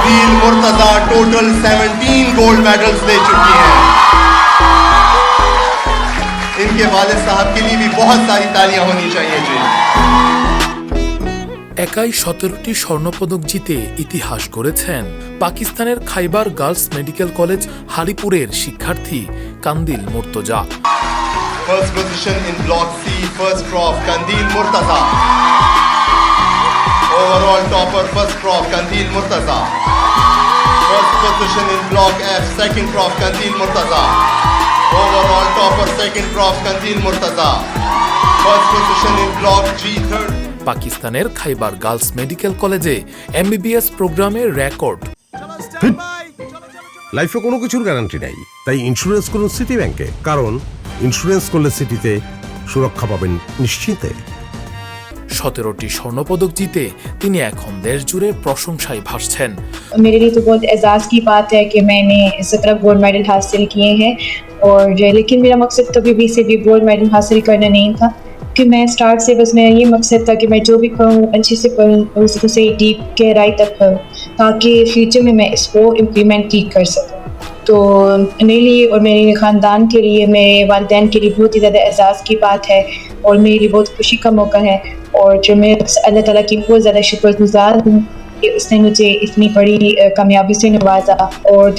कंदील Murtaza total 17 gold medals ले चुकी हैं। इनके वालिद साहब के लिए भी बहुत सारी तालियां होनी चाहिए जी। একাই 17টি স্বর্ণপদক জিতে ইতিহাস গড়েছেন পাকিস্তানের খাইবার গার্লস মেডিকেল কলেজ হালিপুরের শিক্ষার্থী Qandeel Murtaza. First position in Block C, first prof Kandil Murtaza. Overall topper, first prof Kandil Murtaza. First position in Block F, second prof Kandil Murtaza. Overall topper, second prof Kandil Murtaza. First position in Block G, third. পাকিস্তানের Khyber girls medical কলেজে MBBS প্রোগ্রামের record. লাইফে কোনো কিছুর guarantee নাই, তাই insurance করুন city ব্যাংকে, কারণ ইন্স্যুরেন্স করলে সিটিতে সুরক্ষা পাবেন নিশ্চিন্তে। 17টি স্বর্ণপদক জিতে তিনি এখন দেশ জুড়ে প্রশংসায় ভাসছেন। मेरे लिए तो बहुत एजाज़ की बात है कि मैंने 17 गोल्ड मेडल हासिल किए हैं, और लेकिन मेरा मकसद कभी भी से भी गोल्ड मेडल हासिल करना नहीं था, कि मैं स्टार्ट से बस मेरा ये मकसद था कि मैं जो भी करूँ अच्छे से करूँ और उसे डीप गहराई तक करूँ, ताकि फ्यूचर में मैं इसको इम्प्लीमेंट ठीक कर सकूँ। तो मेरे लिए और मेरे ख़ानदान के लिए, मेरे वालिदैन के लिए बहुत ही ज़्यादा एजाज़ की बात है और मेरे लिए बहुत खुशी का मौका है, और जो मैं अल्लाह ताला की बहुत ज़्यादा शुक्रगुज़ार हूँ कि उसने मुझे इतनी बड़ी कामयाबी से नवाजा, और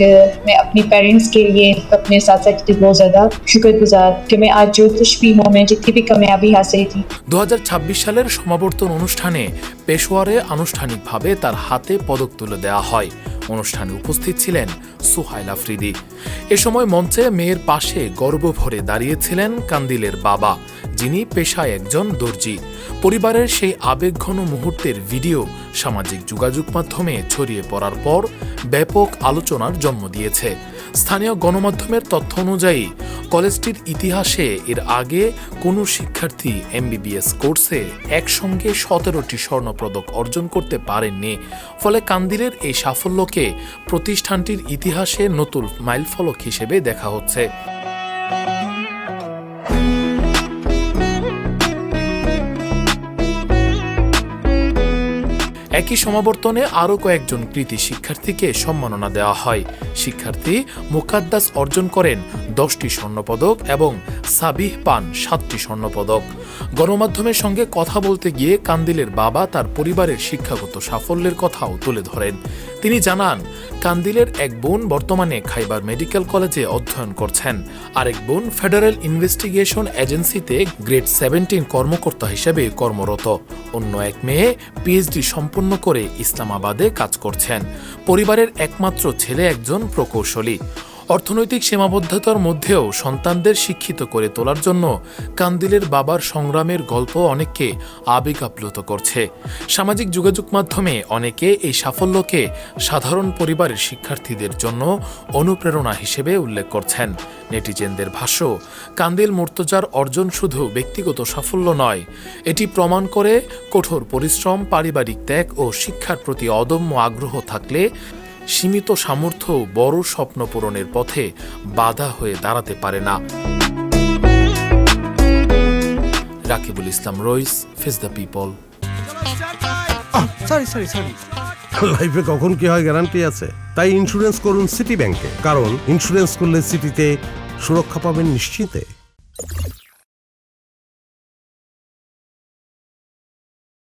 मैं अपनी पेरेंट्स के लिए अपने साथ साथ बहुत ज़्यादा शुक्रगुजार कि मैं आज जो कुछ भी हूँ, मैं जितनी भी कामयाबी हासिल की। 2026 সালের সমাবর্তন অনুষ্ঠানে পেশোয়ারে আনুষ্ঠানিকভাবে তার হাতে পদক তুলে দেওয়া হয়। অনুষ্ঠানে উপস্থিত ছিলেন সুহাইল আফ্রিদি। এ সময় মঞ্চে মেয়ের পাশে গর্ব ভরে দাঁড়িয়েছিলেন কান্দিলের বাবা, যিনি পেশায় একজন দর্জি। পরিবারের সেই আবেগঘন মুহূর্তের ভিডিও সামাজিক যোগাযোগ মাধ্যমে ছড়িয়ে পড়ার পর ব্যাপক আলোচনার জন্ম দিয়েছে। স্থানীয় গণমাধ্যমের তথ্য অনুযায়ী কলেজটির ইতিহাসে এর আগে কোনো শিক্ষার্থী এমবিবিএস কোর্সে একসঙ্গে 17টি স্বর্ণপদক অর্জন করতে পারেননি। ফলে কান্দিলের এই সাফল্যকে প্রতিষ্ঠানটির ইতিহাসে নতুন মাইলফলক হিসেবে দেখা হচ্ছে। একই সমাবর্তনে আরও কয়েকজন কৃতী শিক্ষার্থীকে সম্মাননা দেওয়া হয়। শিক্ষার্থী মুকাদ্দাস অর্জন করেন 10টি স্বর্ণপদক এবং সাবিহ পান 7টি স্বর্ণপদক। গণমাধ্যমের সঙ্গে কথা বলতে গিয়ে কান্দিলের বাবা তার পরিবারের শিক্ষাগত সাফল্যের কথাও তুলে ধরেন। তিনি জানান, কান্দিলের এক বোন বর্তমানে খাইবার মেডিকেল কলেজে অধ্যয়ন করছেন, আরেক বোন ফেডারেল ইনভেস্টিগেশন এজেন্সিতে গ্রেড 17 কর্মকর্তা হিসেবে কর্মরত। অন্য এক মেয়ে পিএইচডি সম্পন্ন করে ইসলামাবাদে কাজ করছেন। পরিবারের একমাত্র ছেলে একজন প্রকৌশলী। অর্থনৈতিক সীমাবদ্ধতার মধ্যেও সন্তানদের শিক্ষিত করে তোলার জন্য কান্দিলের বাবার সংগ্রামের গল্প অনেককে আবেগ আপ্লুত করছে। সামাজিক যোগাযোগ মাধ্যমে অনেকে এই সাফল্যকে সাধারণ পরিবারের শিক্ষার্থীদের জন্য অনুপ্রেরণা হিসেবে উল্লেখ করছেন। নেটিজেনদের ভাষ্য, কান্দিল মুর্তজার অর্জন শুধু ব্যক্তিগত সাফল্য নয়, এটি প্রমাণ করে কঠোর পরিশ্রম, পারিবারিক ত্যাগ ও শিক্ষার প্রতি অদম্য আগ্রহ থাকলে সীমিত সামর্থ্য বড় স্বপ্ন পূরণের পথে বাধা হয়ে দাঁড়াতে পারে না। রাকিবুল ইসলাম রইস, ফেস দ্য পিপল। লাইফে কখন কি হয় গ্যারান্টি আছে, তাই ইন্স্যুরেন্স করুন সিটি ব্যাংকে, কারণ ইন্স্যুরেন্স করলে সিটিতে সুরক্ষা পাবেন নিশ্চিন্তে।